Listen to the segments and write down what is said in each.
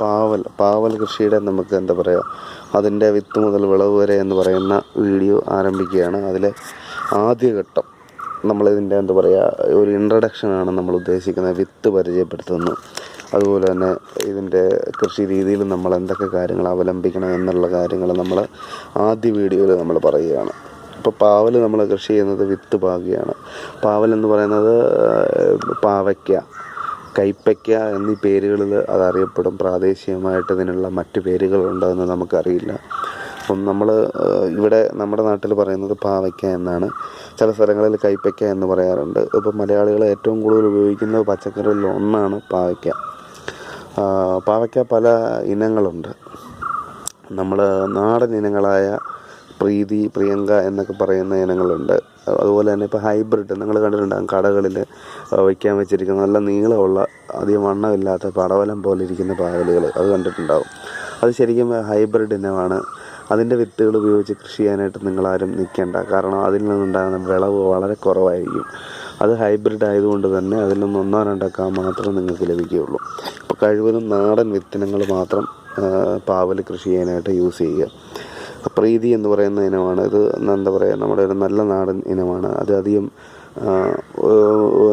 പാവൽ കൃഷിയുടെ നമുക്ക് എന്താ പറയുക, അതിൻ്റെ വിത്ത് മുതൽ വിളവ് വരെ എന്ന് പറയുന്ന വീഡിയോ ആരംഭിക്കുകയാണ്. അതിൽ ആദ്യഘട്ടം നമ്മളിതിൻ്റെ എന്താ പറയുക, ഒരു ഇൻട്രഡക്ഷനാണ് നമ്മൾ ഉദ്ദേശിക്കുന്നത്. വിത്ത് പരിചയപ്പെടുത്തുന്നു, അതുപോലെ തന്നെ ഇതിൻ്റെ കൃഷി രീതിയിൽ നമ്മൾ എന്തൊക്കെ കാര്യങ്ങൾ അവലംബിക്കണം എന്നുള്ള കാര്യങ്ങൾ നമ്മൾ ആദ്യ വീഡിയോയിൽ നമ്മൾ പറയുകയാണ്. ഇപ്പോൾ പാവൽ നമ്മൾ കൃഷി ചെയ്യുന്നത് വിത്ത് പാകുകയാണ്. പാവൽ എന്ന് പറയുന്നത് പാവയ്ക്ക, കൈപ്പയ്ക്ക എന്നീ പേരുകളിൽ അതറിയപ്പെടും. പ്രാദേശികമായിട്ട് ഇതിനുള്ള മറ്റ് പേരുകളുണ്ടോ നമുക്കറിയില്ല. അപ്പം നമ്മൾ ഇവിടെ നമ്മുടെ നാട്ടിൽ പറയുന്നത് പാവയ്ക്ക എന്നാണ്. ചില സ്ഥലങ്ങളിൽ കൈപ്പയ്ക്ക എന്ന് പറയാറുണ്ട്. ഇപ്പം മലയാളികൾ ഏറ്റവും കൂടുതൽ ഉപയോഗിക്കുന്ന പച്ചക്കറികളിൽ ഒന്നാണ് പാവയ്ക്ക. പാവയ്ക്ക പല ഇനങ്ങളുണ്ട്. നമ്മൾ നാടൻ ഇനങ്ങളായ പ്രീതി, പ്രിയങ്ക എന്നൊക്കെ പറയുന്ന ഇനങ്ങളുണ്ട്. അതുപോലെ തന്നെ ഇപ്പോൾ ഹൈബ്രിഡ് നിങ്ങൾ കണ്ടിട്ടുണ്ടാകും, കടകളിൽ വയ്ക്കാൻ വെച്ചിരിക്കുന്ന നല്ല നീളമുള്ള അധികം വണ്ണമില്ലാത്ത പടവലം പോലെ ഇരിക്കുന്ന പാവലുകൾ, അത് കണ്ടിട്ടുണ്ടാകും. അത് ശരിക്കും ഹൈബ്രിഡ് ഇനമാണ്. അതിൻ്റെ വിത്തുകൾ ഉപയോഗിച്ച് കൃഷി ചെയ്യാനായിട്ട് നിങ്ങളാരും നിൽക്കേണ്ട. കാരണം അതിൽ നിന്നുണ്ടാകുന്ന വിളവ് വളരെ കുറവായിരിക്കും. അത് ഹൈബ്രിഡ് ആയതുകൊണ്ട് തന്നെ അതിൽ നിന്ന് 1-2 കാ മാത്രം നിങ്ങൾക്ക് ലഭിക്കുകയുള്ളൂ. അപ്പോൾ കഴിവതും നാടൻ വിത്തിനങ്ങൾ മാത്രം പാവൽ കൃഷി ചെയ്യാനായിട്ട് യൂസ് ചെയ്യുക. പ്രീതി എന്ന് പറയുന്ന ഇനമാണ്. ഇത് എന്താ പറയുക, നമ്മുടെ ഒരു നല്ല നാടൻ ഇനമാണ്. അത് അധികം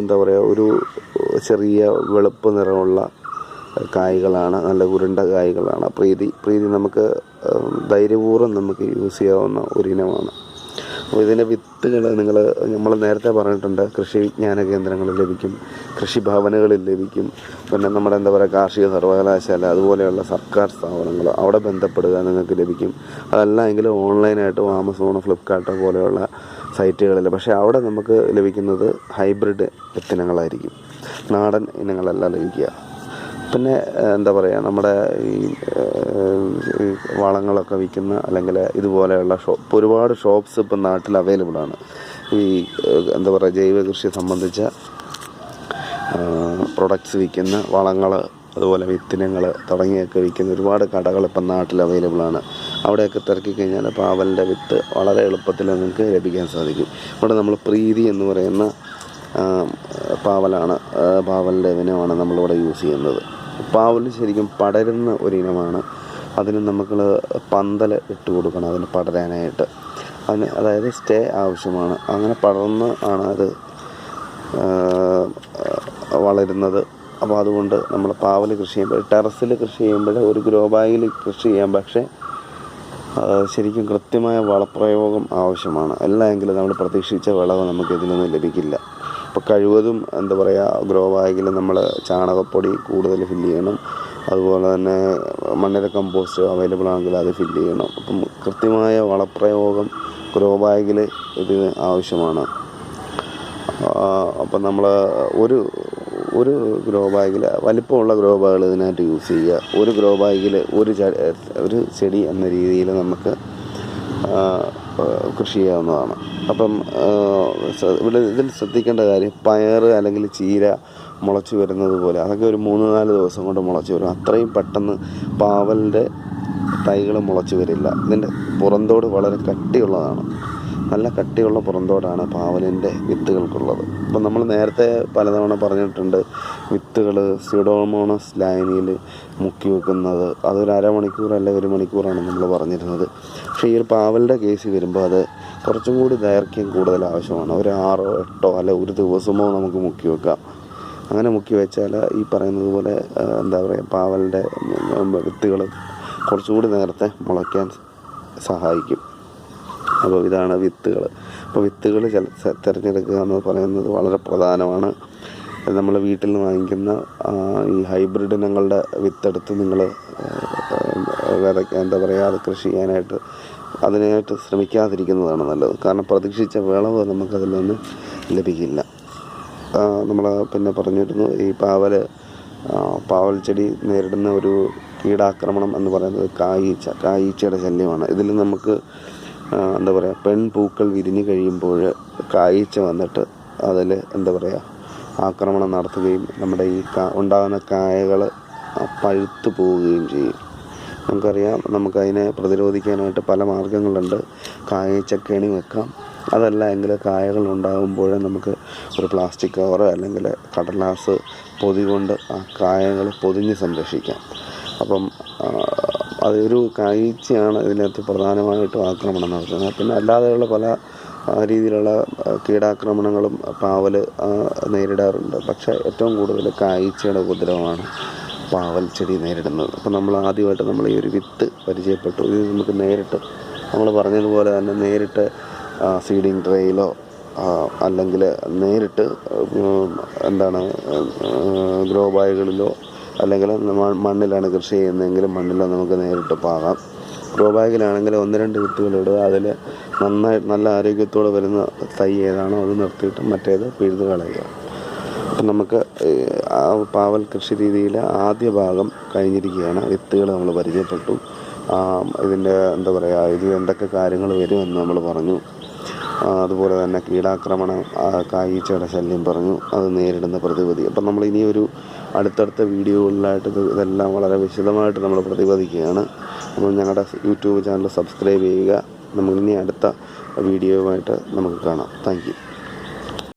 എന്താ പറയുക, ഒരു ചെറിയ വെളുപ്പ് നിറമുള്ള കായ്കളാണ്, നല്ല ഉരുണ്ട കായ്കളാണ് പ്രീതി. നമുക്ക് ധൈര്യപൂർവ്വം നമുക്ക് യൂസ് ചെയ്യാവുന്ന ഒരു ഇനമാണ്. അപ്പോൾ ഇതിൻ്റെ വിത്തുകൾ നമ്മൾ നേരത്തെ പറഞ്ഞിട്ടുണ്ട്, കൃഷി വിജ്ഞാന കേന്ദ്രങ്ങളിൽ ലഭിക്കും, കൃഷിഭവനുകളിൽ ലഭിക്കും. പിന്നെ നമ്മുടെ എന്താ പറയുക, കാർഷിക സർവകലാശാല അതുപോലെയുള്ള സർക്കാർ സ്ഥാപനങ്ങൾ, അവിടെ ബന്ധപ്പെടുക, നിങ്ങൾക്ക് ലഭിക്കും. അതല്ല എങ്കിൽ ഓൺലൈനായിട്ട് ആമസോണോ ഫ്ലിപ്കാർട്ടോ പോലെയുള്ള സൈറ്റുകളിൽ. പക്ഷേ അവിടെ നമുക്ക് ലഭിക്കുന്നത് ഹൈബ്രിഡ് വിത്തിനങ്ങളായിരിക്കും, നാടൻ ഇനങ്ങളല്ല ലഭിക്കുക. പിന്നെ എന്താ പറയുക, നമ്മുടെ ഈ വളങ്ങളൊക്കെ വിൽക്കുന്ന അല്ലെങ്കിൽ ഇതുപോലെയുള്ള ഒരുപാട് ഷോപ്സ് ഇപ്പം നാട്ടിൽ അവൈലബിളാണ്. ഈ എന്താ പറയുക, ജൈവ കൃഷി സംബന്ധിച്ച പ്രൊഡക്ട്സ് വിൽക്കുന്ന വളങ്ങൾ, അതുപോലെ വിത്തിനങ്ങൾ തുടങ്ങിയൊക്കെ വിൽക്കുന്ന ഒരുപാട് കടകൾ ഇപ്പം നാട്ടിൽ അവൈലബിളാണ്. അവിടെയൊക്കെ തിരക്കി കഴിഞ്ഞാൽ പാവലിൻ്റെ വിത്ത് വളരെ എളുപ്പത്തിൽ നിങ്ങൾക്ക് ലഭിക്കാൻ സാധിക്കും. ഇവിടെ നമ്മൾ പ്രീതി എന്ന് പറയുന്ന പാവലിൻ്റെ ഇനമാണ് നമ്മളിവിടെ യൂസ് ചെയ്യുന്നത്. പാവൽ ശരിക്കും പടരുന്ന ഒരു ഇനമാണ്. അതിന് നമ്മൾ പന്തൽ ഇട്ട് കൊടുക്കണം അതിന് പടരാനായിട്ട്. അതായത് സ്റ്റേ ആവശ്യമാണ്. അങ്ങനെ പടർന്ന് ആണ് അത് വളരുന്നത്. അപ്പോൾ അതുകൊണ്ട് നമ്മൾ പാവൽ കൃഷി ചെയ്യുമ്പോൾ, ടെറസിൽ കൃഷി ചെയ്യുമ്പോൾ ഒരു ഗ്രോ ബാഗിൽ കൃഷി ചെയ്യാം. പക്ഷേ ശരിക്കും കൃത്യമായ വളപ്രയോഗം ആവശ്യമാണ്. എങ്കിലും നമ്മൾ പ്രതീക്ഷിച്ച വിളവ് നമുക്ക് ഇതിൽ നിന്ന് ലഭിക്കില്ല. അപ്പോൾ കഴിവതും എന്താ പറയുക, ഗ്രോ ബാഗിൽ നമ്മൾ ചാണകപ്പൊടി കൂടുതൽ ഫില്ല് ചെയ്യണം. അതുപോലെ തന്നെ മണ്ണിര കമ്പോസ്റ്റ് അവൈലബിൾ ആണെങ്കിൽ അത് ഫില്ല് ചെയ്യണം. അപ്പം കൃത്യമായ വളപ്രയോഗം ഗ്രോ ബാഗിൽ ഇതിന് ആവശ്യമാണ്. അപ്പം നമ്മൾ ഒരു ഗ്രോ ബാഗിൽ, വലിപ്പമുള്ള ഗ്രോ ബാഗുകൾ ഇതിനായിട്ട് യൂസ് ചെയ്യുക. ഒരു ഗ്രോ ബാഗിൽ ഒരു ചെടി എന്ന രീതിയിൽ നമുക്ക് കൃഷി ചെയ്യാവുന്നതാണ്. അപ്പം ഇതിൽ ശ്രദ്ധിക്കേണ്ട കാര്യം, പയർ അല്ലെങ്കിൽ ചീര മുളച്ച് വരുന്നത് പോലെ അതൊക്കെ ഒരു 3-4 ദിവസം കൊണ്ട് മുളച്ച് വരും. അത്രയും പെട്ടെന്ന് പാവലിൻ്റെ തൈകൾ മുളച്ച് വരില്ല. ഇതിൻ്റെ പുറന്തോട് വളരെ കട്ടിയുള്ളതാണ്. നല്ല കട്ടിയുള്ള പുറന്തോടാണ് പാവലിൻ്റെ വിത്തുകൾക്കുള്ളത്. അപ്പം നമ്മൾ നേരത്തെ പലതവണ പറഞ്ഞിട്ടുണ്ട്, വിത്തുകൾ സ്യൂഡോമോണസ് ലായനിയിൽ മുക്കി വെക്കുന്നത് അതൊരു അരമണിക്കൂർ അല്ലെങ്കിൽ 1 മണിക്കൂറാണ് നമ്മൾ പറഞ്ഞിരുന്നത്. പക്ഷേ ഈ ഒരു പാവലിൻ്റെ കേസ് വരുമ്പോൾ അത് കുറച്ചും കൂടി ദൈർഘ്യം കൂടുതൽ ആവശ്യമാണ്. ഒരു 6-8 അല്ല 1 ദിവസമോ നമുക്ക് മുക്കി വെക്കാം. അങ്ങനെ മുക്കി വെച്ചാൽ ഈ പറയുന്നത് പോലെ എന്താ പറയുക, പാവലിൻ്റെ വിത്തുകൾ കുറച്ചുകൂടി നേരത്തെ മുളയ്ക്കാൻ സഹായിക്കും. അപ്പോൾ ഇതാണ് വിത്തുകൾ. അപ്പോൾ വിത്തുകൾ തിരഞ്ഞെടുക്കുക എന്ന് പറയുന്നത് വളരെ പ്രധാനമാണ്. നമ്മൾ വീട്ടിൽ നിന്ന് വാങ്ങിക്കുന്ന ഈ ഹൈബ്രിഡ് ഇനങ്ങളുടെ വിത്തെടുത്ത് നിങ്ങൾ എന്താ പറയുക, അത് കൃഷി ചെയ്യാനായിട്ട് അതിനായിട്ട് ശ്രമിക്കാതിരിക്കുന്നതാണ് നല്ലത്. കാരണം പ്രതീക്ഷിച്ച വിളവ് നമുക്കതിൽ നിന്ന് ലഭിക്കില്ല. നമ്മൾ പിന്നെ പറഞ്ഞിരുന്നു, ഈ പാവൽ ചെടി നേരിടുന്ന ഒരു കീടാക്രമണം എന്ന് പറയുന്നത് കായീച്ചയുടെ ശല്യമാണ്. ഇതിൽ നമുക്ക് എന്താ പറയുക, പെൺപൂക്കൾ വിരിഞ്ഞ് കഴിയുമ്പോൾ കായീച്ച വന്നിട്ട് അതിൽ എന്താ പറയുക ആക്രമണം നടത്തുകയും നമ്മുടെ ഈ ഉണ്ടാകുന്ന കായകൾ പഴുത്തു പോവുകയും ചെയ്യും. നമുക്കറിയാം, നമുക്കതിനെ പ്രതിരോധിക്കാനായിട്ട് പല മാർഗ്ഗങ്ങളുണ്ട്. കായീച്ചക്കെണി വെക്കാം. അതല്ല എങ്കിൽ കായകൾ ഉണ്ടാകുമ്പോൾ നമുക്ക് ഒരു പ്ലാസ്റ്റിക് കവർ അല്ലെങ്കിൽ കടലാസ് പൊതി കൊണ്ട് ആ കായകൾ പൊതിഞ്ഞ് സംരക്ഷിക്കാം. അപ്പം അതൊരു കായ്ച്ചയാണ് ഇതിനകത്ത് പ്രധാനമായിട്ടും ആക്രമണം നടത്തുന്നത്. പിന്നെ അല്ലാതെയുള്ള പല രീതിയിലുള്ള കീടാക്രമണങ്ങളും പാവൽ നേരിടാറുണ്ട്. പക്ഷേ ഏറ്റവും കൂടുതൽ കായ്ച്ചയുടെ ഉപദ്രവമാണ് പാവൽ ചെടി നേരിടുന്നത്. അപ്പം നമ്മൾ ആദ്യമായിട്ട് നമ്മൾ ഈ ഒരു വിത്ത് പരിചയപ്പെട്ടു. ഇത് നമുക്ക് നേരിട്ട് നമ്മൾ പറഞ്ഞതുപോലെ തന്നെ നേരിട്ട് സീഡിങ് ട്രേയിലോ അല്ലെങ്കിൽ നേരിട്ട് ഗ്രോ ബാഗുകളിലോ അല്ലെങ്കിൽ മണ്ണിലാണ് കൃഷി ചെയ്യുന്നതെങ്കിലും മണ്ണിലോ നമുക്ക് നേരിട്ട് പാകാം. ഗ്രോ ബാഗിലാണെങ്കിൽ 1-2 വിത്തുകളിടുക. അതിൽ നല്ല ആരോഗ്യത്തോടെ വരുന്ന തൈ ഏതാണോ അത് നിർത്തിയിട്ട് മറ്റേത് പിഴുത് കളയുക. അപ്പം നമുക്ക് പാവൽ കൃഷി രീതിയിലെ ആദ്യ ഭാഗം കഴിഞ്ഞിരിക്കുകയാണ്. വിത്തുകൾ നമ്മൾ പരിചയപ്പെട്ടു. ഇതിൻ്റെ ഇത് എന്തൊക്കെ കാര്യങ്ങൾ വരുമെന്ന് നമ്മൾ പറഞ്ഞു. അതുപോലെ തന്നെ കീടാക്രമണം, കായ്ച്ചയുടെ ശല്യം പറഞ്ഞു, അത് നേരിടുന്ന പ്രതിവിധി. അപ്പം നമ്മൾ ഇനിയൊരു അടുത്തടുത്ത വീഡിയോകളിലായിട്ട് ഇതെല്ലാം വളരെ വിശദമായിട്ട് നമ്മൾ പ്രതിപാദിക്കുകയാണ്. അപ്പോൾ ഞങ്ങളുടെ യൂട്യൂബ് ചാനൽ സബ്സ്ക്രൈബ് ചെയ്യുക. നമ്മളിനി അടുത്ത വീഡിയോയുമായിട്ട് നമുക്ക് കാണാം. Thank you.